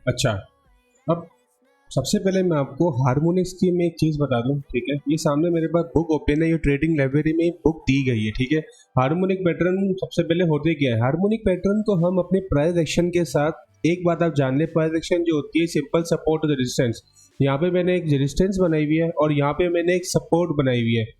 अच्छा, अब सबसे पहले मैं आपको हार्मोनिक्स की मैं एक चीज़ बता दूं, ठीक है। ये सामने मेरे पास बुक ओपन है, ये ट्रेडिंग लाइब्रेरी में बुक दी गई है, ठीक है। हार्मोनिक पैटर्न सबसे पहले होते क्या है, हार्मोनिक पैटर्न को हम अपने प्राइस एक्शन के साथ, एक बात आप जान ले, प्राइस एक्शन जो होती है सिंपल सपोर्ट और रेजिस्टेंस। यहाँ पे मैंने एक रेजिस्टेंस बनाई हुई है और यहाँ पे मैंने एक सपोर्ट बनाई हुई है।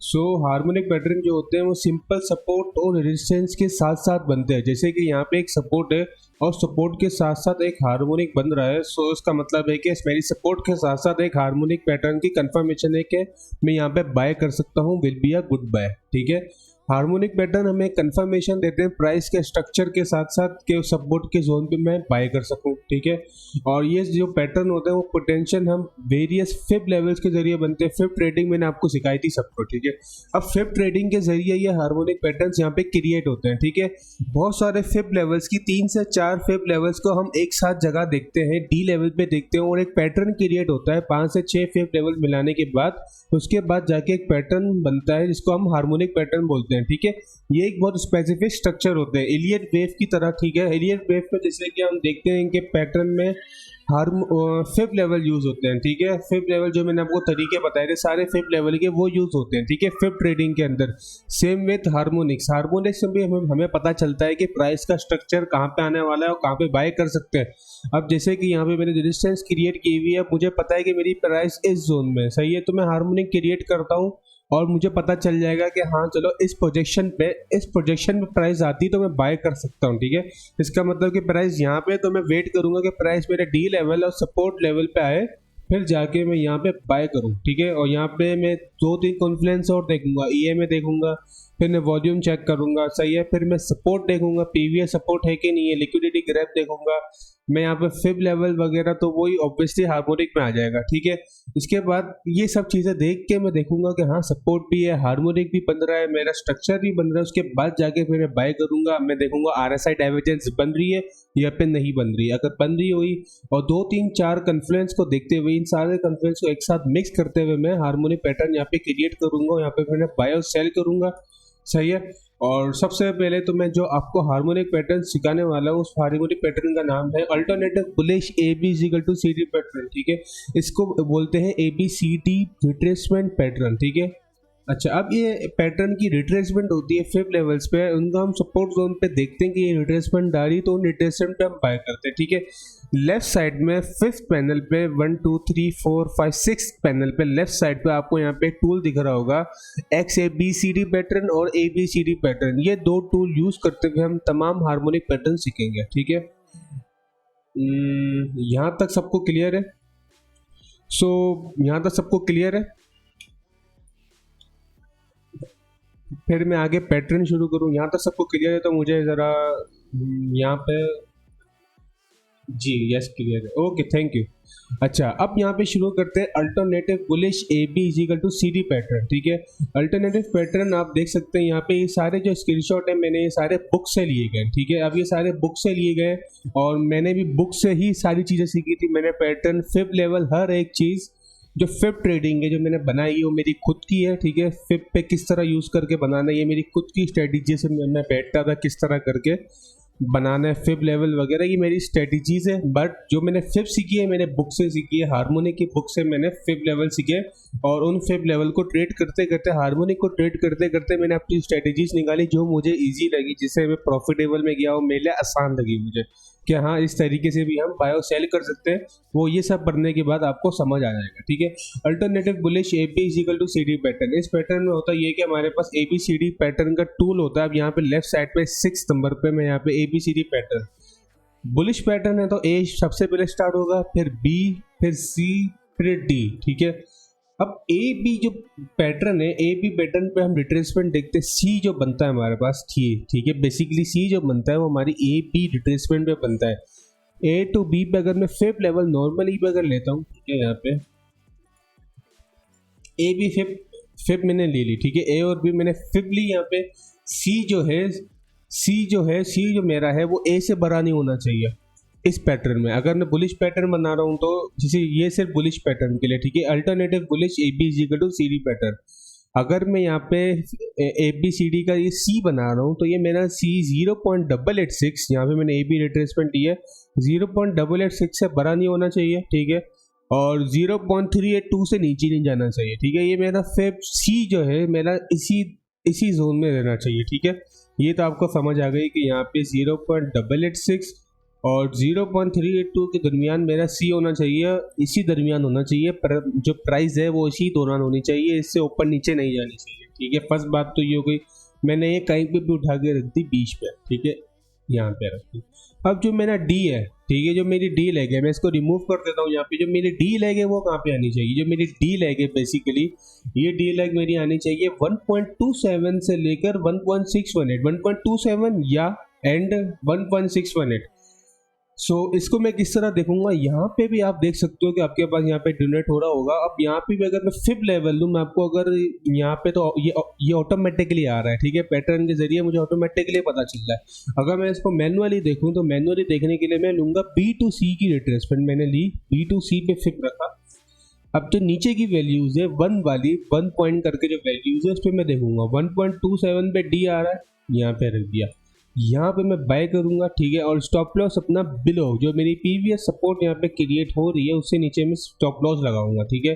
सो हार्मोनिक पैटर्न जो होते हैं वो सिंपल सपोर्ट और रेजिस्टेंस के साथ साथ बनते हैं। जैसे कि यहाँ पे एक सपोर्ट है और सपोर्ट के साथ साथ एक हार्मोनिक बन रहा है, सो इसका मतलब है कि मेरी सपोर्ट के साथ साथ एक हार्मोनिक पैटर्न की कंफर्मेशन है कि मैं यहाँ पे बाय कर सकता हूँ, will be a good buy, ठीक है। हार्मोनिक पैटर्न हमें कंफर्मेशन देते हैं प्राइस के स्ट्रक्चर के साथ साथ के सपोर्ट के जोन पे मैं बाय कर सकूं, ठीक है। और ये जो पैटर्न होते हैं वो पोटेंशियल हम वेरियस फिब लेवल्स के जरिए बनते हैं। फिब ट्रेडिंग मैंने आपको सिखाई थी सबको, ठीक है। अब फिब ट्रेडिंग के जरिए ये हार्मोनिक पैटर्न्स यहाँ पे क्रिएट होते हैं, ठीक है। बहुत सारे फिब लेवल्स की 3 से 4 फिब लेवल्स को हम एक साथ जगह देखते हैं, डी लेवल पे देखते हैं और एक पैटर्न क्रिएट होता है 5 से 6 फिब लेवल मिलाने के बाद। उसके बाद जाके एक पैटर्न बनता है जिसको हम हार्मोनिक पैटर्न बोलते हैं, ठीक है। ये एक बहुत स्पेसिफिक स्ट्रक्चर होते हैं एलियट वेव की तरह, ठीक है। एलियट वेव में जैसे कि हम देखते हैं कि पैटर्न में फिफ्थ लेवल यूज होते हैं, ठीक है। फिफ्थ लेवल जो मैंने आपको तरीके बताए थे सारे फिफ्थ लेवल के वो यूज होते हैं, ठीक है, फिफ्थ ट्रेडिंग के अंदर। सेम विथ हार्मोनिक्स, हार्मोनिक्स में भी हमें पता चलता है कि प्राइस का स्ट्रक्चर कहाँ पे आने वाला है और कहाँ पे बाय कर सकते हैं। अब जैसे कि यहाँ पे मैंने रेजिस्टेंस क्रिएट की हुई है, मुझे पता है कि मेरी प्राइस इस जोन में सही है, तो मैं हार्मोनिक क्रिएट करता हूँ और मुझे पता चल जाएगा कि हाँ चलो इस प्रोजेक्शन पे प्राइस आती है तो मैं बाय कर सकता हूँ, ठीक है। इसका मतलब कि प्राइस यहाँ पे, तो मैं वेट करूंगा कि प्राइस मेरे डी लेवल और सपोर्ट लेवल पे आए, फिर जाके मैं यहाँ पे बाय करूँ, ठीक है। और यहाँ पे मैं 2-3 कॉन्फ्लुएंस और देखूंगा, ईएमए देखूंगा, फिर मैं वॉल्यूम चेक करूंगा, सही है। फिर मैं सपोर्ट देखूंगा, पीवीएस सपोर्ट है कि नहीं है, लिक्विडिटी ग्रैप देखूंगा मैं यहाँ पे फिब लेवल वगैरह, तो वही ऑब्वियसली हार्मोनिक में आ जाएगा, ठीक है। इसके बाद ये सब चीजें देख के मैं देखूंगा कि हाँ सपोर्ट भी है, हार्मोनिक भी बन रहा है, मेरा स्ट्रक्चर भी बन रहा है। उसके बाद जाके फिर मैं बाय करूंगा, मैं देखूंगा आरएसआई डाइवर्जेंस बन रही है या फिर नहीं बन रही है। अगर बन रही हुई और 2-3-4 कन्फ्लुएंस को देखते हुए, इन सारे कन्फ्लुएंस को एक साथ मिक्स करते हुए मैं हार्मोनिक पैटर्न यहाँ पे क्रिएट करूंगा, यहाँ पे मैंने बाय और सेल करूंगा, सही है। और सबसे पहले तो मैं जो आपको हार्मोनिक पैटर्न सिखाने वाला हूँ उस हार्मोनिक पैटर्न का नाम है अल्टरनेटिव बुलिश AB=CD पैटर्न, ठीक है। इसको बोलते हैं ABCD रिट्रेसमेंट पैटर्न, ठीक है। अच्छा, अब ये पैटर्न की रिट्रेसमेंट होती है फिफ्थ लेवल्स पे, उनको हम सपोर्ट जोन पे देखते हैं कि ये रिट्रेसमेंट आ रही तो उन रिट्रेसमेंट पे हम बाय करते हैं, ठीक है। लेफ्ट साइड में फिफ्थ पैनल पे 1 2 3 4 5 6 पैनल पे लेफ्ट साइड पे आपको यहाँ पे टूल दिख रहा होगा XABCD पैटर्न और ABCD पैटर्न। ये दो टूल यूज करते हुए हम तमाम हार्मोनिक पैटर्न सीखेंगे, ठीक है। यहाँ तक सबको क्लियर है? यहाँ तक सबको क्लियर है? फिर मैं आगे पैटर्न शुरू करूँ। यहाँ तक सबको क्लियर है तो मुझे ज़रा यहाँ पे, जी यस क्लियर है, ओके थैंक यू। अच्छा, अब यहाँ पे शुरू करते हैं अल्टरनेटिव बुलिश AB=CD पैटर्न, ठीक है। अल्टरनेटिव पैटर्न आप देख सकते हैं यहाँ पे, ये सारे जो स्क्रीनशॉट है मैंने ये सारे बुक से लिए गए, ठीक है। अब ये सारे बुक से लिए गए और मैंने भी बुक से ही सारी चीज़ें सीखी थी। मैंने पैटर्न फिब लेवल हर एक चीज़ जो फिब ट्रेडिंग है जो मैंने बनाई है वो मेरी खुद की है, ठीक है। फिब पे किस तरह यूज़ करके बनाना है ये मेरी खुद की स्ट्रेटेजी से मैं बैठता था किस तरह करके बनाना है फिब लेवल वगैरह, ये मेरी स्ट्रेटजीज है। बट जो मैंने फिब सीखी है मैंने बुक से सीखी है, हार्मोनिक की बुक से मैंने फिब लेवल सीखे और उन फिब लेवल को ट्रेड करते करते, हार्मोनिक को ट्रेड करते करते मैंने अपनी स्ट्रेटजीज निकाली जो मुझे इजी लगी, जिससे मैं प्रॉफिटेबल में गया और मेरे लिए आसान लगी मुझे कि हाँ इस तरीके से भी हम बाय और सेल कर सकते हैं। वो ये सब पढ़ने के बाद आपको समझ आ जाएगा, ठीक है। अल्टरनेटिव बुलिश AB=CD पैटर्न, इस पैटर्न में होता है ये कि हमारे पास ABCD पैटर्न का टूल होता है। अब यहाँ पे लेफ्ट साइड पे 6 नंबर पे मैं यहाँ पे ABCD पैटर्न, बुलिश पैटर्न है तो A सबसे पहले स्टार्ट होगा, फिर B, फिर C, फिर D, ठीक है। अब ए बी जो पैटर्न है, ए बी पैटर्न पे हम रिट्रेसमेंट देखते हैं, सी जो बनता है हमारे पास, ठीक है। बेसिकली सी जो बनता है वो हमारी ए बी रिट्रेसमेंट पे बनता है। ए टू बी पे अगर मैं फिफ्थ लेवल नॉर्मली पे अगर लेता हूँ, ठीक है, यहाँ पे ए बी फिफ्थ मैंने ले ली, ठीक है। ए और बी मैंने फिफ्थ ली। यहाँ पे सी जो मेरा है वो ए से बड़ा नहीं होना चाहिए इस पैटर्न में। अगर मैं बुलिश पैटर्न बना रहा हूँ तो जैसे ये सिर्फ बुलिश पैटर्न के लिए, ठीक है। अल्टरनेटिव बुलिश AB=CD पैटर्न, अगर मैं यहाँ पे ABCD का ये C बना रहा हूँ तो ये मेरा C 0.886, यहाँ पे मैंने AB रिट्रेसमेंट ली है 0.886 से बड़ा नहीं होना चाहिए, ठीक है, और 0.382 से नीचे नहीं जाना चाहिए, ठीक है। ये मेरा फेब सी जो है मेरा इसी जोन में रहना चाहिए, ठीक है। ये तो आपको समझ आ गई कि यहाँ पे 0.886 और 0.382 के दरमियान मेरा सी होना चाहिए, इसी दरमियान होना चाहिए, पर जो प्राइस है वो इसी दौरान होनी चाहिए, इससे ऊपर नीचे नहीं जानी चाहिए, ठीक है। फर्स्ट बात तो ये हो गई। मैंने ये कहीं पे भी उठा के रख दी बीच पे, ठीक है, यहाँ पे रख दी। अब जो मेरा डी है, ठीक है, जो मेरी डी लेग है मैं इसको रिमूव कर देता हूँ। यहाँ पे जो मेरी डी लेग है वो कहाँ पे आनी चाहिए, जो मेरी डी लेग है बेसिकली ये डी लेग मेरी आनी चाहिए 1.27 से लेकर 1.618, 1.27 या एंड 1.618। सो इसको मैं किस तरह देखूंगा, यहाँ पे भी आप देख सकते हो कि आपके पास यहाँ पे डोनेट हो रहा होगा। अब यहाँ पे भी अगर मैं फिब लेवल दूँ मैं आपको, अगर यहाँ पे तो ये ऑटोमेटिकली आ रहा है, ठीक है, पैटर्न के जरिए मुझे ऑटोमेटिकली पता चल रहा है। अगर मैं इसको मैनुअली देखूँ तो मैनुअली देखने के लिए मैं लूंगा B2C की रिट्रेसमेंट, मैंने ली B2C पे फिब रखा। अब जो नीचे की वैल्यूज है 1 वाली 1 पॉइंट करके जो वैल्यूज है उस पर मैं देखूंगा 1.27 पे डी आ रहा है, यहाँ पे रख दिया, यहाँ पे मैं बाय करूंगा, ठीक है। और स्टॉप लॉस अपना बिलो जो मेरी प्रीवियस सपोर्ट यहाँ पे क्रिएट हो रही है उससे नीचे में स्टॉप लॉस लगाऊंगा, ठीक है।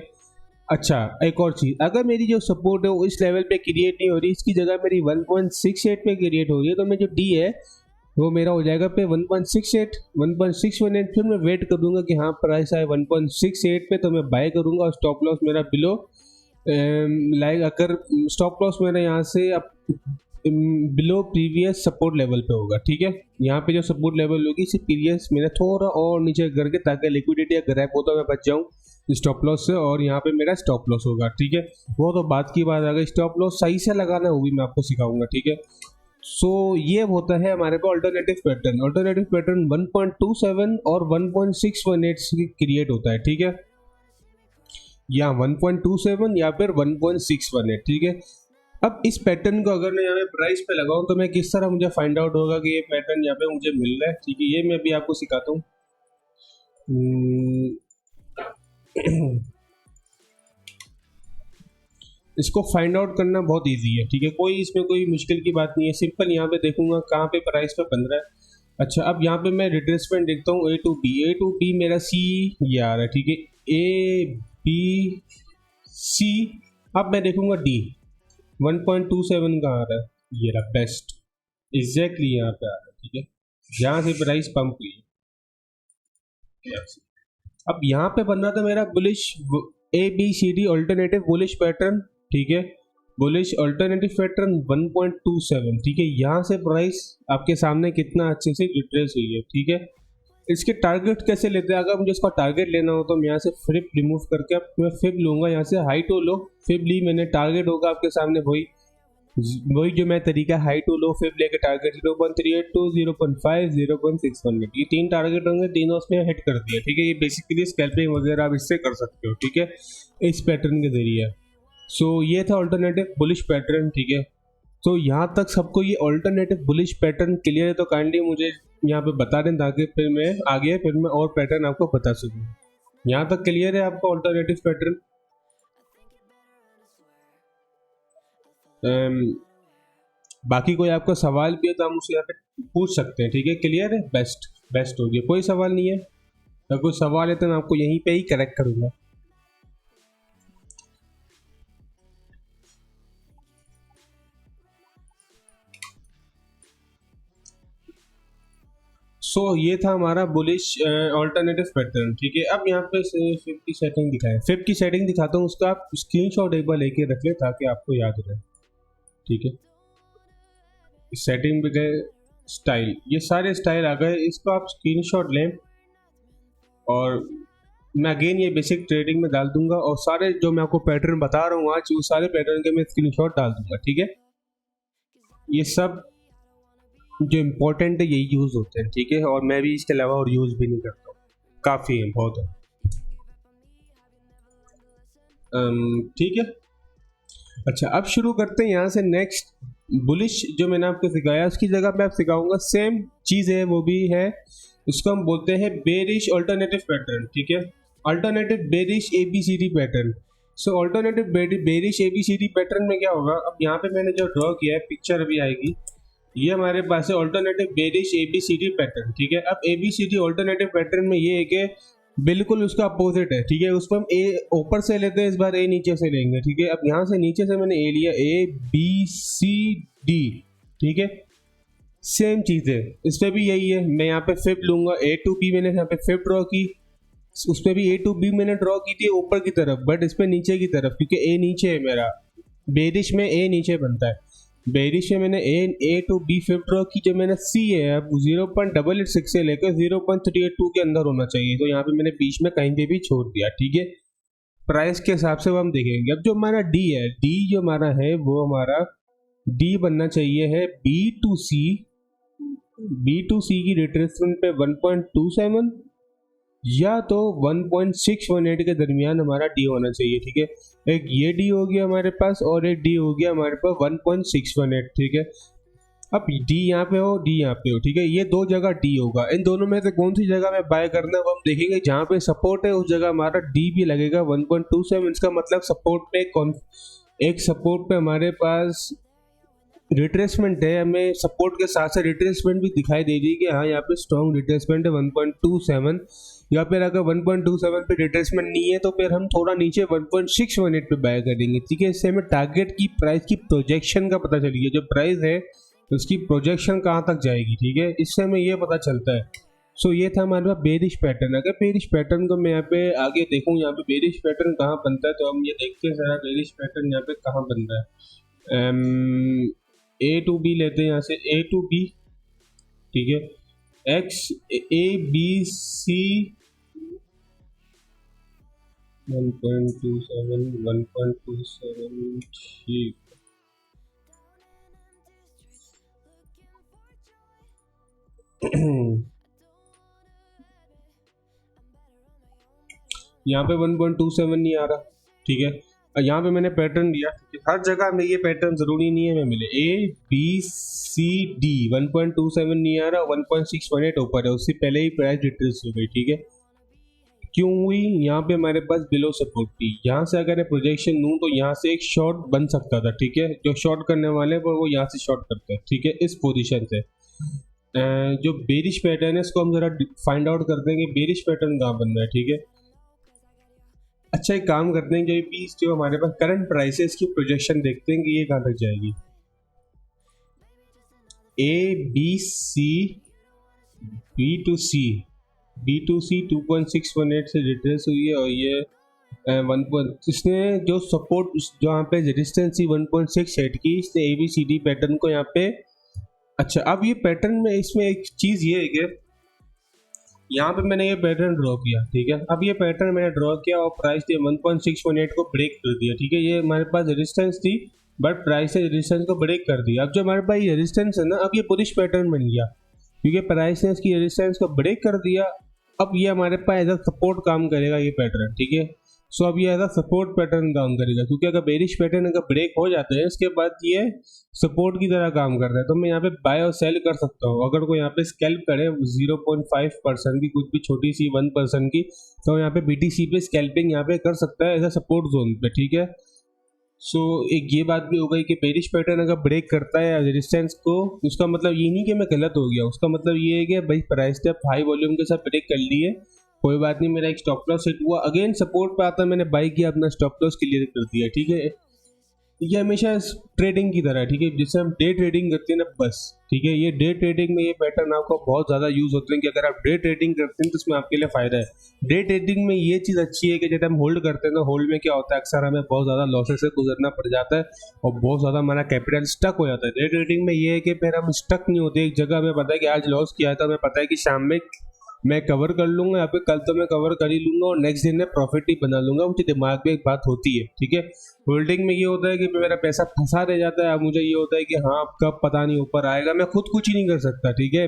अच्छा, एक और चीज, अगर मेरी जो सपोर्ट है वो इस लेवल पे क्रिएट नहीं हो रही, इसकी जगह मेरी 1.68 पे क्रिएट हो रही है, तो मैं जो डी है वो मेरा हो जाएगा पे 1.68 1.618। फिर मैं वेट करूंगा कि हाँ प्राइस आए 1.68 पे तो मैं बाय करूंगा और स्टॉप लॉस मेरा बिलो लाइक अगर स्टॉप लॉस मेरा यहाँ से बिलो प्रीवियस सपोर्ट लेवल पे होगा, ठीक है। यहाँ पे जो सपोर्ट लेवल होगी इसी प्रीवियस मेरा थोड़ा और नीचे करके ताकि लिक्विडिटी या ग्रैप हो तो मैं बच जाऊँ स्टॉप लॉस से, और यहाँ पे मेरा स्टॉप लॉस होगा, ठीक है। वो तो बात की बात आ गई, स्टॉप लॉस सही से लगाना है वो भी मैं आपको सिखाऊंगा, ठीक है। सो ये होता है हमारे पास अल्टरनेटिव पैटर्न। अल्टरनेटिव पैटर्न 1.27 और 1.618 से क्रिएट होता है, ठीक है, या 1.27 या फिर 1.618, ठीक है। अब इस पैटर्न को अगर मैं यहाँ पे प्राइस पे लगाऊं तो मैं किस तरह मुझे फाइंड आउट होगा कि ये पैटर्न यहाँ पे मुझे मिल रहा है, ठीक है, ये मैं भी आपको सिखाता हूँ। इसको फाइंड आउट करना बहुत इजी है, ठीक है, कोई इसमें कोई मुश्किल की बात नहीं है। सिंपल यहाँ पे देखूंगा कहाँ पे प्राइस पे बन रहा है। अच्छा, अब यहाँ पे मैं रिट्रेसमेंट देखता हूँ A to B मेरा C ये आ रहा है, ठीक है, A B C। अब मैं देखूंगा D 1.27 का आ रहा है, ये रहा बेस्ट एग्जैक्टली यहाँ पे आ रहा है, ठीक है, जहाँ से प्राइस पंप हुई है। अब यहाँ पे बन रहा था मेरा bullish ABCD alternative bullish pattern, ठीक है, बुलिश अल्टरनेटिव पैटर्न 1.27, ठीक है। यहाँ से प्राइस आपके सामने कितना अच्छे से रिट्रेस हुई है, ठीक है। इसके टारगेट कैसे लेते हैं, अगर मुझे इसका टारगेट लेना हो तो मैं यहाँ से फिब रिमूव करके अब मैं फिब लूंगा, यहाँ से हाई टू लो फिब ली मैंने, टारगेट होगा आपके सामने वही जो मैं तरीका हाई टू लो फिब लेके टारगेट 0.382 0.5 0.618, ये 3 टारगेट होंगे, तीनों उसमें हिट कर दिया, ठीक है। ये बेसिकली स्कैल्पिंग वगैरह आप इससे कर सकते हो, ठीक है, इस पैटर्न के जरिए। सो ये था अल्टरनेटिव बुलिश पैटर्न, ठीक है। तो यहाँ तक सबको ये अल्टरनेटिव बुलिश पैटर्न क्लियर है तो काइंडली मुझे यहाँ पे बता दें ताकि फिर मैं आगे फिर मैं और पैटर्न आपको बता सकूँ। यहाँ तक क्लियर है आपको अल्टरनेटिव पैटर्न? बाकी कोई आपका सवाल भी है तो हम उससे यहाँ पे पूछ सकते हैं, ठीक है, क्लियर है? बेस्ट हो गया, कोई सवाल नहीं है? अगर कोई सवाल है तो मैं आपको यहीं पे ही करेक्ट करूँगा। सो ये था हमारा बुलिश अल्टरनेटिव पैटर्न, ठीक है। अब यहाँ पे फिब की सेटिंग दिखाएं, फिब की सेटिंग दिखाता हूँ, उसका आप स्क्रीनशॉट एक बार लेके रख ले ताकि आपको याद रहे, ठीक है। सेटिंग पे गए, स्टाइल, ये सारे स्टाइल आ गए, इसको आप स्क्रीनशॉट लें और मैं अगेन ये बेसिक ट्रेडिंग में डाल दूंगा और सारे जो मैं आपको पैटर्न बता रहा हूँ आज वो सारे पैटर्न के मैं स्क्रीनशॉट डाल दूंगा, ठीक है। ये सब जो इम्पोर्टेंट है यही यूज़ होते हैं, ठीक है, और मैं भी इसके अलावा और यूज़ भी नहीं करता हूँ, काफ़ी है, बहुत है, ठीक है। अच्छा, अब शुरू करते हैं यहाँ से नेक्स्ट बुलिश जो मैंने आपको सिखाया उसकी जगह पे आप सिखाऊंगा सेम चीज़ है, वो भी है, उसको हम बोलते हैं बेरिश अल्टरनेटिव पैटर्न, ठीक है, अल्टरनेटिव बेरिश ABCD पैटर्न। सो अल्टरनेटिव बेरिश ABCD पैटर्न में क्या होगा, अब यहाँ पे मैंने जो ड्रॉ किया है पिक्चर अभी आएगी, ये हमारे पास है ऑल्टरनेटिव बेरिश ABCD पैटर्न, ठीक है। अब ABCD ऑल्टरनेटिव पैटर्न में ये है कि बिल्कुल उसका अपोजिट है, ठीक है। उसको हम ए ऊपर से लेते हैं, इस बार ए नीचे से लेंगे, ठीक है। अब यहाँ से नीचे से मैंने ए लिया, ABCD, ठीक है। सेम चीज़ है, इस पर भी यही है। मैं यहाँ पे फिब लूंगा, A to B मैंने यहाँ पे फिब ड्रॉ की, उस पर भी A to B मैंने ड्रॉ की थी ऊपर की तरफ, बट इस पर नीचे की तरफ, क्योंकि A नीचे है मेरा। बेरिश में A नीचे बनता है, बेरिश में मैंने A to B fib draw की। जो मैंने C है अब 0.886 से लेकर 0.382 के अंदर होना चाहिए, तो यहाँ पे मैंने बीच में कहीं पे भी छोड़ दिया, ठीक है। प्राइस के हिसाब से वो हम देखेंगे। अब जो हमारा D है, D जो हमारा है वो हमारा D बनना चाहिए है B to C की रिट्रेसमेंट पे 1.27 या तो 1.618 के दरमियान हमारा डी होना चाहिए, ठीक है। एक ये डी हो गया हमारे पास और एक डी हो गया हमारे पास 1.618, ठीक है। अब डी यहाँ पे हो, डी यहाँ पे हो, ठीक है। ये दो जगह डी होगा, इन दोनों में से कौन सी जगह में बाय करना है वो हम देखेंगे। जहाँ पे सपोर्ट है उस जगह हमारा डी भी लगेगा 1.27। इसका मतलब सपोर्ट पे एक सपोर्ट पे हमारे पास रिट्रेसमेंट है, हमें सपोर्ट के साथ साथ रिट्रेसमेंट भी दिखाई दे रही है कि हाँ यहाँ पे स्ट्रॉन्ग रिट्रेसमेंट है 1.27, या फिर अगर 1.27 पे रिट्रेसमेंट नहीं है तो फिर हम थोड़ा नीचे 1.618 पे बाय करेंगे, ठीक है। इससे हमें टारगेट की प्राइस की प्रोजेक्शन का पता चलिए, जो प्राइस है उसकी प्रोजेक्शन कहाँ तक जाएगी, ठीक है। इससे हमें ये पता चलता है। सो ये था हमारे पास बेरिश पैटर्न। अगर बेरिश पैटर्न को मैं यहाँ पे आगे देखूँ, यहाँ पे बेरिश पैटर्न कहाँ बनता है, तो हम ये देखते हैं जरा बेरिश पैटर्न यहाँ पे कहाँ बनता है। A to B लेते हैं, यहाँ से A to B, ठीक है। ABC 1.27 ठीक। यहाँ पे 1.27 नहीं आ रहा, ठीक है। यहाँ पे मैंने पैटर्न दिया, हर जगह में ये पैटर्न जरूरी नहीं है मैं मिले। ABCD 1.27 नहीं आ रहा, 1.618 ऊपर है, उससे पहले ही प्राइस रिट्रेस हो गई, ठीक है। क्यों हुई? यहाँ पे हमारे पास बिलो सपोर्ट थी, यहाँ से अगर मैं प्रोजेक्शन लूँ तो यहाँ से एक शॉर्ट बन सकता था, ठीक है। जो शॉर्ट करने वाले वो यहाँ से शॉर्ट करते हैं, ठीक है, इस पोजीशन से। जो बेरिश पैटर्न है इसको हम जरा फाइंड आउट करते हैं कि बेरिश पैटर्न कहाँ बन रहा है, ठीक है। अच्छा एक काम करते हैं, जो हमारे पास करंट प्राइस है इसकी प्रोजेक्शन देखते हैं कि ये कहाँ तक जाएगी। ABC B2C 2.618 से रिट्रेस हुई है, और ये इसने जो सपोर्ट जो यहाँ पे रेजिस्टेंस थी 1.68 की, इसने ABCD पैटर्न को यहाँ पे। अच्छा अब ये पैटर्न में इसमें एक चीज़ ये है कि यहाँ पे मैंने ये पैटर्न ड्रॉ किया, ठीक है। अब ये पैटर्न मैंने ड्रॉ किया और प्राइस थी 1.618 को ब्रेक कर दिया, ठीक है। ये हमारे पास रेजिस्टेंस थी बट प्राइस ने रेजिस्टेंस को ब्रेक कर दिया। अब जो हमारे पास ये रेजिस्टेंस है ना, अब ये बुलिश पैटर्न बन गया क्योंकि प्राइस ने इसकी रेजिस्टेंस को ब्रेक कर दिया। अब ये हमारे पास एज अ सपोर्ट काम करेगा ये पैटर्न, ठीक है। सो अब ये एज अ सपोर्ट पैटर्न काम करेगा, क्योंकि अगर बेरिश पैटर्न अगर ब्रेक हो जाता है इसके बाद ये सपोर्ट की तरह काम कर रहा है, तो मैं यहाँ पे बाय और सेल कर सकता हूँ। अगर कोई यहाँ पे स्कैल्प करे 0.5% की, कुछ भी छोटी सी 1% की, तो यहाँ पे BTC पे स्कैल्पिंग यहाँ पे कर सकता है एज अ सपोर्ट जोन पे, ठीक है। सो एक ये बात भी हो गई कि बेरिश पैटर्न अगर ब्रेक करता है रेजिस्टेंस को, उसका मतलब ये नहीं कि मैं गलत हो गया, उसका मतलब ये है कि भाई प्राइस ने हाई वॉल्यूम के साथ ब्रेक कर लिए, कोई बात नहीं, मेरा एक स्टॉप लॉस हिट हुआ, अगेन सपोर्ट पे आता मैंने बाई किया, अपना स्टॉप लॉस क्लियर कर दिया, ठीक है। ये हमेशा ट्रेडिंग की तरह है, ठीक है, जिससे हम डे ट्रेडिंग करते हैं ना बस, ठीक है। ये डे ट्रेडिंग में ये पैटर्न आपको बहुत ज़्यादा यूज होते हैं कि अगर आप डे ट्रेडिंग करते हैं तो इसमें आपके लिए फ़ायदा है। डे ट्रेडिंग में ये चीज़ अच्छी है कि जब हम होल्ड करते हैं तो होल्ड में क्या होता है, अक्सर हमें बहुत ज़्यादा लॉसेस से गुजरना पड़ जाता है और बहुत ज़्यादा हमारा कैपिटल स्टक हो जाता है। डे ट्रेडिंग में ये है कि फिर हम स्टक नहीं होते एक जगह, हमें पता है कि आज लॉस किया है तो हमें पता है कि शाम में मैं कवर कर लूंगा, या फिर कल तो मैं कवर कर ही लूंगा और नेक्स्ट दिन में प्रॉफिट ही बना लूंगा। मुझे दिमाग में एक बात होती है, ठीक है। होल्डिंग में ये होता है कि मेरा पैसा फंसा रह जाता है, अब मुझे ये होता है कि हाँ कब पता नहीं ऊपर आएगा, मैं खुद कुछ ही नहीं कर सकता, ठीक है।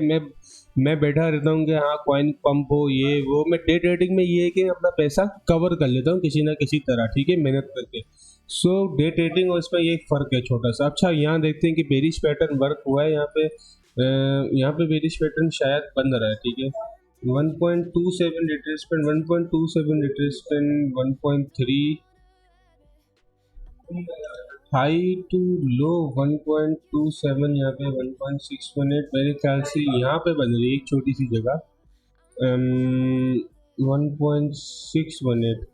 मैं बैठा रहता हूँ कि हाँ कॉइन पंप हो ये वो। मैं डे ट्रेडिंग में ये है कि अपना पैसा कवर कर लेता हूँ किसी ना किसी तरह, ठीक है, मेहनत करके। सो डे ट्रेडिंग और इसमें ये एक फ़र्क है छोटा सा। अच्छा यहाँ देखते हैं कि बेरिश पैटर्न वर्क हुआ है, यहाँ पे बेरिश पैटर्न शायद बन रहा है, ठीक है। 1.27 retracement, 1.27 retracement, 1.3 high to low 1.27, यहाँ पे 1.618 मेरे ख्याल से यहाँ पे बन रही है एक छोटी सी जगह 1.618।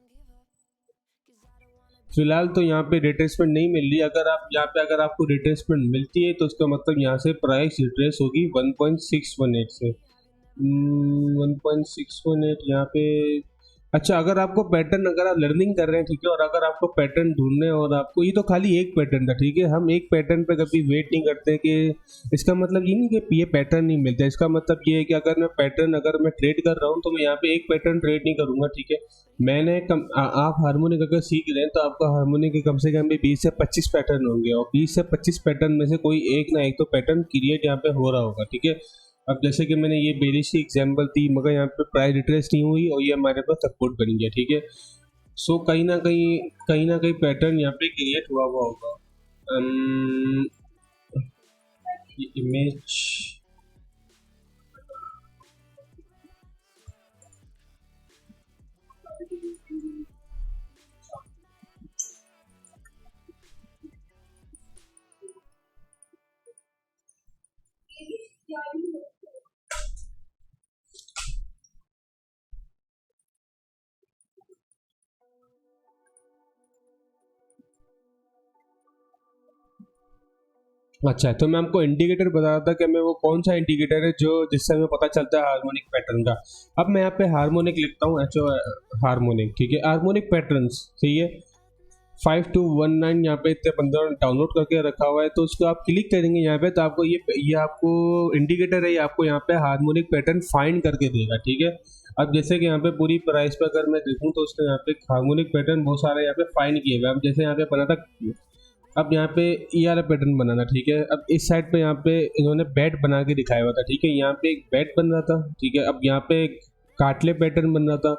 फिलहाल तो यहाँ पे रिट्रेसमेंट नहीं मिल रही। अगर आप यहाँ पे अगर आपको रिट्रेसमेंट मिलती है तो उसका मतलब यहाँ से प्राइस रिट्रेस होगी 1.618 से 1.618 यहाँ पे। अच्छा, अगर आपको पैटर्न, अगर आप लर्निंग कर रहे हैं ठीक है, और अगर आपको पैटर्न ढूंढने और आपको, ये तो खाली एक पैटर्न था ठीक है, हम एक पैटर्न पे कभी वेट नहीं करते कि इसका मतलब ये नहीं कि ये पैटर्न नहीं मिलता। इसका मतलब ये है कि अगर मैं पैटर्न, अगर मैं ट्रेड कर रहा हूँ तो मैं यहाँ पे एक पैटर्न ट्रेड नहीं करूंगा ठीक है। मैंने आप हार्मोनिक अगर सीख रहे हैं तो आपका हार्मोनिक के कम से कम भी 20 से 25 पैटर्न होंगे, और 20 से 25 पैटर्न में से कोई एक ना एक तो पैटर्न क्रिएट यहाँ पे हो रहा होगा ठीक है। अब जैसे कि मैंने ये बेरिश की एग्जांपल दी, मगर यहाँ पे प्राइस रिट्रेस नहीं हुई और ये हमारे पास सपोर्ट बन गया ठीक है। सो कहीं ना कहीं पैटर्न यहाँ पे क्रिएट हुआ हुआ होगा। ये इमेज, अच्छा तो मैं आपको इंडिकेटर बता रहा था कि मैं वो कौन सा इंडिकेटर है जो जिससे हमें पता चलता है हार्मोनिक पैटर्न का। अब मैं यहाँ पे हार्मोनिक लिखता हूँ, एच हार्मोनिक ठीक है, हार्मोनिक पैटर्न्स सही है। 5219 यहाँ पे इतने बंदा डाउनलोड करके रखा हुआ है, तो उसको आप क्लिक करेंगे यहाँ पे तो आपको ये आपको इंडिकेटर है, ये आपको यहाँ पे हार्मोनिक पैटर्न फाइंड करके देगा ठीक है। अब जैसे कि यहाँ पे पूरी प्राइस पे अगर मैं देखूँ तो उसने यहाँ पे हार्मोनिक पैटर्न बहुत सारे यहाँ पे फाइंड किए हुए। अब जैसे यहाँ पे बना था, अब यहाँ पे ये वाला पैटर्न बनाना ठीक है। अब इस साइड पे यहाँ पे इन्होंने बैट बना के दिखाया हुआ था ठीक है, यहाँ पे एक बैट बन रहा था ठीक है। अब यहाँ पे एक काटले पैटर्न बन रहा था।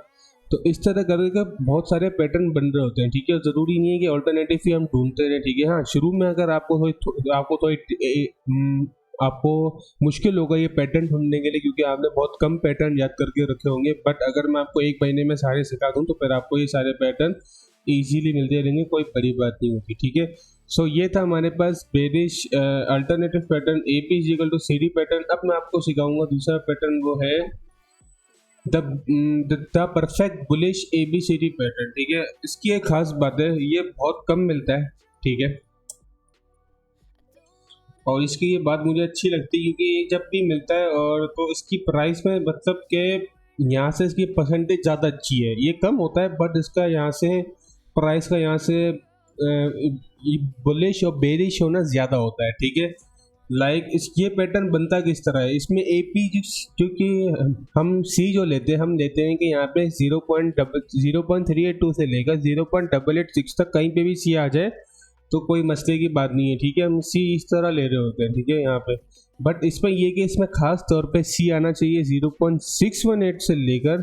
तो इस तरह करके बहुत सारे पैटर्न बन रहे होते हैं ठीक है। जरूरी नहीं है कि ऑल्टरनेटिव ही हम ढूंढते रहे ठीक है। हाँ, शुरू में अगर आपको मुश्किल होगा ये पैटर्न ढूंढने के लिए, क्योंकि आपने बहुत कम पैटर्न याद करके रखे होंगे। बट अगर मैं आपको एक महीने में सारे सिखा दूं तो फिर आपको ये सारे पैटर्न इजीली मिलते रहेंगे, कोई बड़ी बात नहीं होगी ठीक है। सो ये था हमारे पास bearish alternative pattern AP equal to CD pattern. अब मैं आपको सिखाऊंगा दूसरा पैटर्न, वो है the perfect bullish ABCD pattern ठीक है। इसकी एक खास बात है, ये बहुत कम मिलता है ठीक है, और इसकी ये बात मुझे अच्छी लगती है क्योंकि ये जब भी मिलता है और तो इसकी प्राइस में मतलब के यहाँ से इसकी परसेंटेज ज़्यादा अच्छी है। ये कम होता है बट इसका यहाँ से प्राइस का यहाँ से बुलिश और बेरिश होना ज़्यादा होता है ठीक है। लाइक इस ये पैटर्न बनता किस तरह है, इसमें AP क्योंकि हम C जो लेते हैं, हम लेते हैं कि यहाँ पे 0.382 से लेकर 0.886 तक कहीं पे भी C आ जाए तो कोई मसले की बात नहीं है ठीक है। हम C इस तरह ले रहे होते हैं ठीक है यहाँ पे। बट इसमें ये कि इसमें खास तौर पे C आना चाहिए 0.618 से लेकर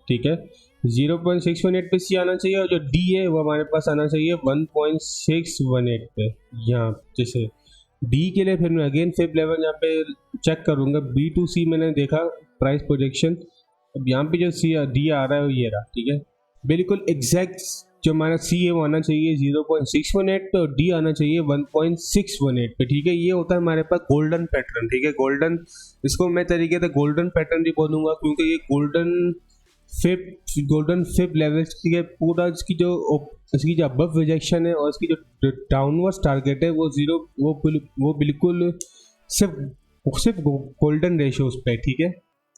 ठीक है, 0.618 पे C आना चाहिए, और जो D है वो हमारे पास आना चाहिए 1.618 पे। यहाँ जैसे D के लिए फिर मैं अगेन फिर लेवल यहाँ पे चेक करूँगा। B2C मैंने देखा प्राइस प्रोजेक्शन, अब यहाँ पे जो D आ रहा है वो ये रहा ठीक है। बिल्कुल एग्जैक्ट जो हमारा C है वो आना चाहिए 0.618 पे और D आना चाहिए 1.618 पे ठीक है। ये होता है हमारे पास गोल्डन पैटर्न ठीक है। गोल्डन, इसको मैं तरीके से गोल्डन पैटर्न भी बोलूँगा क्योंकि ये गोल्डन फिब लेवल्स की है। पूरा इसकी जो अबव रिजेक्शन है और इसकी जो डाउनवर्ड टारगेट है वो जीरो, वो बिल्कुल सिर्फ गोल्डन रेशियोज पे ठीक है।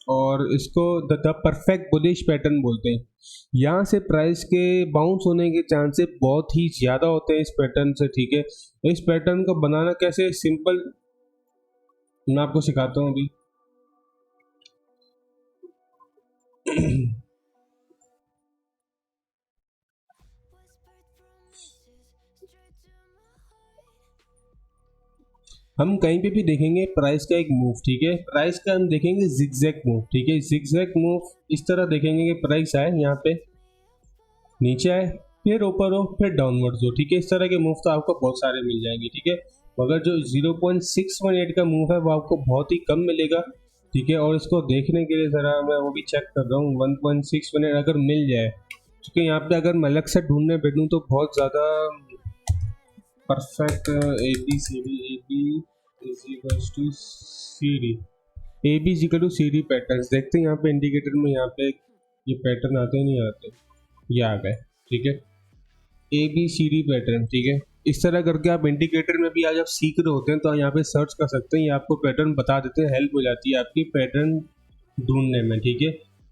और इसको द परफेक्ट बुलिश पैटर्न बोलते हैं। यहाँ से प्राइस के बाउंस होने के चांसेस बहुत ही ज़्यादा होते हैं इस पैटर्न से ठीक है। इस पैटर्न को बनाना कैसे, सिंपल मैं आपको सिखाता हूँ अभी। हम कहीं पे भी देखेंगे प्राइस का एक मूव ठीक है, प्राइस का हम देखेंगे जिगजैग मूव ठीक है। जिगजैग मूव इस तरह देखेंगे कि प्राइस आए यहाँ पे, नीचे आए, फिर ऊपर हो, फिर डाउनवर्ड हो ठीक है। इस तरह के मूव तो आपको बहुत सारे मिल जाएंगे ठीक है, मगर जो 0.618 का मूव है वो आपको बहुत ही कम मिलेगा ठीक है। और इसको देखने के लिए ज़रा मैं वो भी चेक कर रहा हूँ 1.618 अगर मिल जाए, क्योंकि यहाँ पे अगर मैं अलग से ढूंढने बैठूँ तो बहुत ज़्यादा perfect A B C D, A B is equal to C D, A B is equal to C D pattern. देखते हैं यहाँ पे इंडिकेटर में, यहाँ पे ये पैटर्न आते हैं नहीं आते, ये आ गए, ठीक है, A B C D pattern, ठीक है। इस तरह करके आप इंडिकेटर में भी आज आप सीख रहे होते हैं तो यहाँ पे सर्च कर सकते हैं, ये आपको पैटर्न बता देते हैं, हेल्प हो जाती है आपकी पैटर्न ढूंढने में, ठीक है।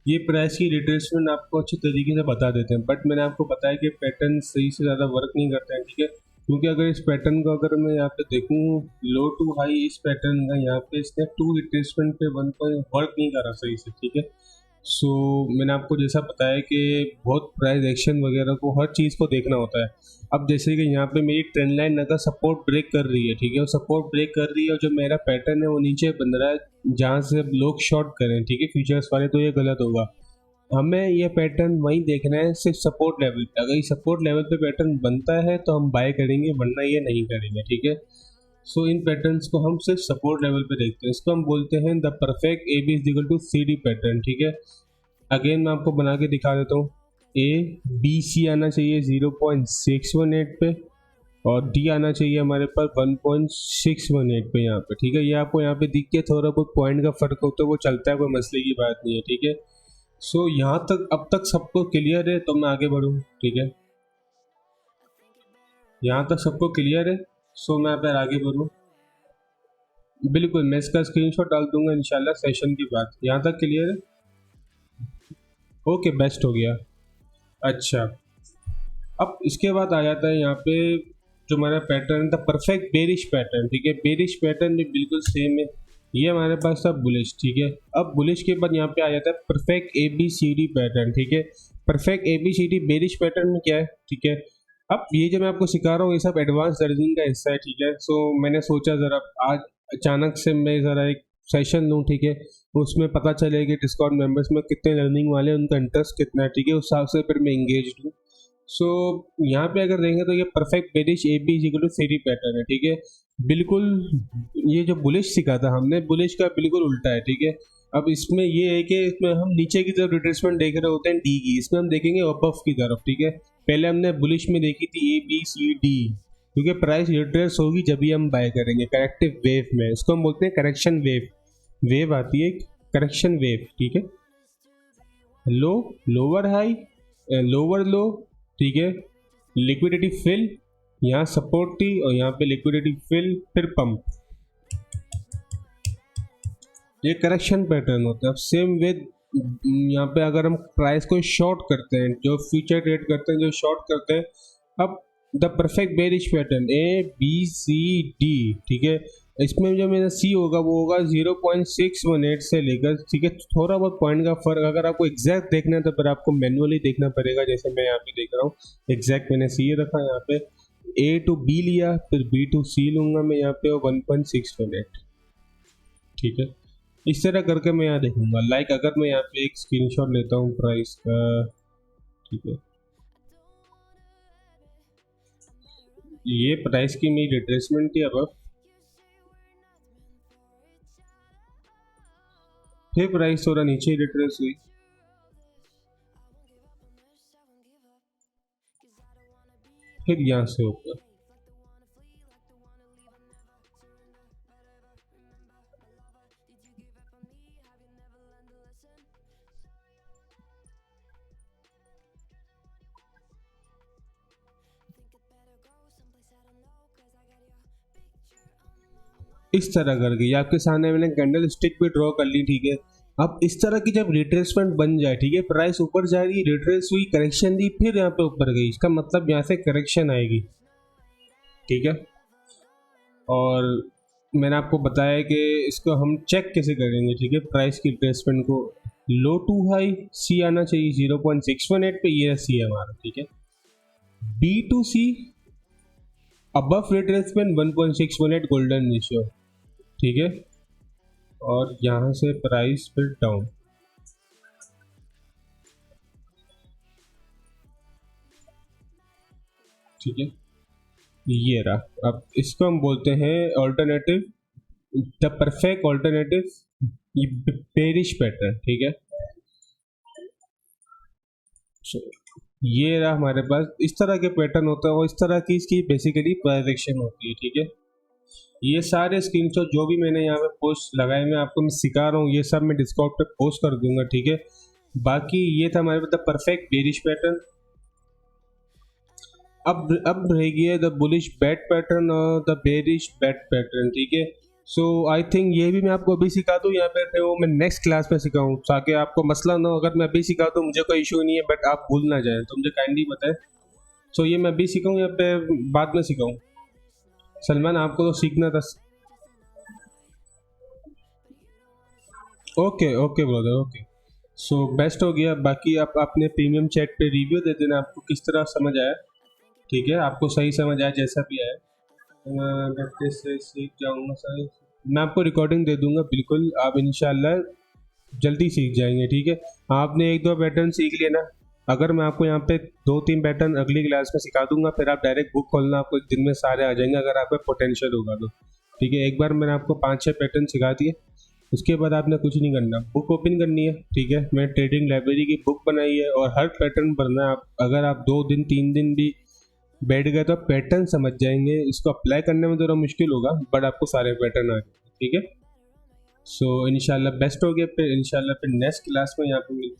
ये प्राइस की रिट्रेसमेंट आपको अच्छी तरीके से बता देते हैं, बट मैंने आपको बताया कि पैटर्न सही से ज़्यादा वर्क नहीं करते हैं, ठीक है, क्योंकि अगर इस पैटर्न को अगर मैं यहाँ पे देखूँ लो टू हाई, इस पैटर्न का यहाँ पे इसने 2 रिट्रेसमेंट पे 1 पॉइंट वर्क नहीं करा सही से, ठीक है। सो मैंने आपको जैसा बताया कि बहुत प्राइस एक्शन वगैरह को हर चीज़ को देखना होता है। अब जैसे कि यहाँ पे मेरी ट्रेंड लाइन अगर सपोर्ट ब्रेक कर रही है, ठीक है, और सपोर्ट ब्रेक कर रही है और जो मेरा पैटर्न है वो नीचे बन रहा है जहाँ से लोग शॉर्ट करें, ठीक है, फ्यूचर्स वाले, तो ये गलत होगा। हमें ये पैटर्न वहीं देखना है सिर्फ सपोर्ट लेवल पे, अगर ये सपोर्ट लेवल पे पैटर्न बनता है तो हम बाय करेंगे, वरना ये नहीं करेंगे, ठीक है। सो इन पैटर्न्स को हम सिर्फ सपोर्ट लेवल पे देखते हैं, इसको हम बोलते हैं the perfect A B is equal to C D pattern, ठीक है। अगेन मैं आपको बना के दिखा देता हूँ, ए बी सी आना चाहिए 0.618 पे और डी आना चाहिए हमारे पास 1.618 पे यहाँ पे, ठीक है। ये आपको यहाँ पे दिख के थोड़ा बहुत पॉइंट का फर्क होता है, वो चलता है, कोई मसले की बात नहीं है, ठीक है। सो यहाँ तक अब तक सबको क्लियर है, तो मैं आगे बढ़ूँ, ठीक है। यहाँ तक सबको क्लियर है, सो मैं फिर आगे बढ़ूँ। बिल्कुल, मैं इसका स्क्रीनशॉट डाल दूंगा इंशाल्लाह सेशन के बाद। यहाँ तक क्लियर है? ओके, बेस्ट हो गया। अच्छा, अब इसके बाद आ जाता है यहाँ पे जो हमारा पैटर्न था परफेक्ट बेरिश पैटर्न, ठीक है। बेरिश पैटर्न भी बिल्कुल सेम है, ये हमारे पास था बुलिश, ठीक है। अब बुलिश के बाद यहाँ पे आ जाता है perfect A B C D pattern, ठीक है। Perfect A B C D bearish pattern में क्या है, ठीक है। अब ये जो मैं आपको सिखा रहा हूँ ये सब एडवांस लर्निंग का हिस्सा है, ठीक है। सो मैंने सोचा ज़रा आज अचानक से मैं ज़रा एक सेशन लूँ, ठीक है, उसमें पता चले कि डिस्कॉर्ड मेंबर्स में कितने लर्निंग वाले हैं, उनका इंटरेस्ट कितना है, ठीक है, उस हिसाब से फिर मैं इंगेज हूँ। सो यहाँ पे अगर देखेंगे तो ये perfect bearish A B equal to C D pattern है, ठीक है। बिल्कुल ये जो बुलिश सीखा था हमने, बुलिश का बिल्कुल उल्टा है, ठीक है। अब इसमें ये है कि इसमें हम नीचे की तरफ रिट्रेसमेंट देख रहे होते हैं डी की, इसमें हम देखेंगे अबव की तरफ, ठीक है। पहले हमने बुलिश में देखी थी ए बी सी डी, क्योंकि प्राइस रिट्रेस होगी जब भी हम बाय करेंगे करेक्टिव वेव में, इसको हम बोलते हैं करेक्शन वेव। वेव आती है करेक्शन वेव, ठीक है। लो, लोअर हाई, लोअर लो, ठीक है, लिक्विडिटी फिल, यहाँ सपोर्ट थी और यहाँ पे लिक्विडिटी फिल, फिर पंप, ये करेक्शन पैटर्न होता है। अब सेम विद यहाँ पे अगर हम प्राइस को शॉर्ट करते हैं, जो फ्यूचर ट्रेड करते हैं, जो शॉर्ट करते हैं, अब the perfect bearish pattern A B C D, ठीक है, इसमें जो मेरा सी होगा वो होगा 0.618 से लेकर, ठीक है, थोड़ा बहुत पॉइंट का फर्क। अगर आपको एग्जैक्ट देखना है तो फिर आपको मैनुअली देखना पड़ेगा, जैसे मैं यहाँ पे देख रहा हूँ एग्जैक्ट मैंने सी रखा यहाँ पे, ए टू बी लिया, फिर बी टू सी लूंगा मैं यहाँ पे 1.618, ठीक है। इस तरह करके मैं यहाँ देखूंगा, लाइक अगर मैं यहाँ पे एक स्क्रीनशॉट लेता हूँ प्राइस का, ठीक है, ये प्राइस की मेरी रिट्रेसमेंट थी, अब फिर प्राइस थोड़ा नीचे रिट्रेस हुई, फिर यहाँ से ऊपर, इस तरह करके ये आपके सामने मैंने कैंडल स्टिक भी ड्रॉ कर ली, ठीक है। अब इस तरह की जब रिट्रेसमेंट बन जाए, ठीक है, प्राइस ऊपर जा रही, रिट्रेस हुई, करेक्शन दी, फिर यहाँ पे ऊपर गई, इसका मतलब यहाँ से करेक्शन आएगी, ठीक है। और मैंने आपको बताया कि इसको हम चेक कैसे करेंगे, ठीक है, प्राइस की रिट्रेसमेंट को। लो टू हाई सी आना चाहिए 0.618 पे, ये सी है हमारा, ठीक है। B to C above retracement 1.618 golden ratio, ठीक है, और यहाँ से प्राइस फिर डाउन, ठीक है, ये रहा। अब इसको हम बोलते हैं ऑल्टरनेटिव, द परफेक्ट ऑल्टरनेटिव, ये बेरिश पैटर्न, ठीक है। ये रहा हमारे पास, इस तरह के पैटर्न होता है और इस तरह की इसकी बेसिकली प्रोजेक्शन होती है, ठीक है। ये सारे स्क्रीनशॉट जो भी मैंने यहाँ पे पोस्ट लगाए हुए आपको मैं सिखा रहा हूँ, ये सब मैं डिस्कॉर्ड पे पोस्ट कर दूंगा, ठीक है। बाकी ये था हमारे पास द परफेक्ट बेरिश पैटर्न। अब रह गया द बुलिश बैट पैटर्न और द बेरिश बैट पैटर्न, ठीक है। सो आई थिंक ये भी मैं आपको अभी सिखा दूँ यहाँ पे, वो मैं नेक्स्ट क्लास में सिखाऊँ ताकि आपको मसला ना हो। अगर मैं अभी सिखा दूँ मुझे कोई इशू नहीं है, बट आप भूल ना जाए तो मुझे काइंडली बताएं। सो ये मैं अभी सिखाऊँ या पे बाद में सिखाऊँ? सलमान आपको तो सीखना था। Okay okay brother, okay. So best हो गया। बाकी आप अपने प्रीमियम चैट पे रिव्यू दे देना आपको किस तरह समझ आया, ठीक है। आपको सही समझ आया जैसा भी आया, मैं प्रैक्टिस से सीख जाऊंगा सर। मैं आपको रिकॉर्डिंग दे दूंगा, बिल्कुल आप इंशाल्लाह जल्दी सीख जाएंगे, ठीक है। आपने एक दो पैटर्न सीख लिए ना, अगर मैं आपको यहाँ पे दो तीन पैटर्न अगली क्लास में सिखा दूंगा, फिर आप डायरेक्ट बुक खोलना, आपको एक दिन में सारे आ जाएंगे अगर आप में पोटेंशियल होगा तो, ठीक है। एक बार मैंने आपको 5-6 पैटर्न सिखा दिए, उसके बाद आपने कुछ नहीं करना, बुक ओपन करनी है, ठीक है। मैंने ट्रेडिंग लाइब्रेरी की बुक बनाई है और हर पैटर्न पढ़ना है आप। अगर आप 2 दिन 3 दिन भी बैठ गए तो आप पैटर्न समझ जाएंगे, इसको अप्लाई करने में थोड़ा मुश्किल होगा बट आपको सारे पैटर्न आ जाएंगे, ठीक है। सो इंशाल्लाह बेस्ट हो गया, फिर इंशाल्लाह फिर नेक्स्ट क्लास में यहाँ पे मिलते हैं।